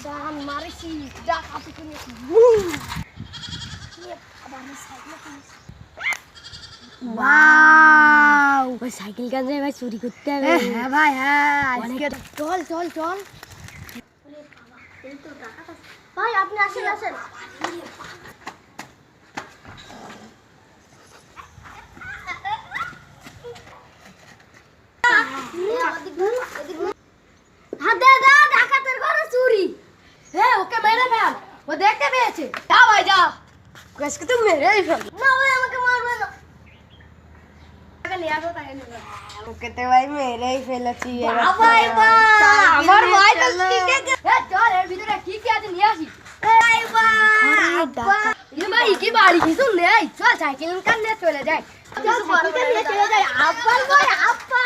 Dan marisi ডাকাতি করেছি আবার সাইকেল কিনেছি ওয়াও ওই সাইকেল কাজ ভাই চুরি করতে হবে হ্যাঁ ভাই হ্যাঁ আজকে চল চল চল ওরে বাবা এই তো ডাকাত আছে ভাই আপনি আসেন আসেন হাত দে দে ডাকাতের ঘরে চুরি ওকে মেরে ফেল ও দেখতে পেয়েছে যা ভাই যা আজকে তো মেরেই ফেল না ভাই আমাকে মারবে না ওকে তো ভাই মেরেই ফেলেছি ভাই আমার ভাই তো চল এর ভিতরে কি কি আছে নিয়ে আসি ভাই কি বাড়ি কিছু নেই চল সাইকেল কান নিয়ে চলে যাই চল সাইকেল নিয়ে চলে যাই আব্বা ভাই আব্বা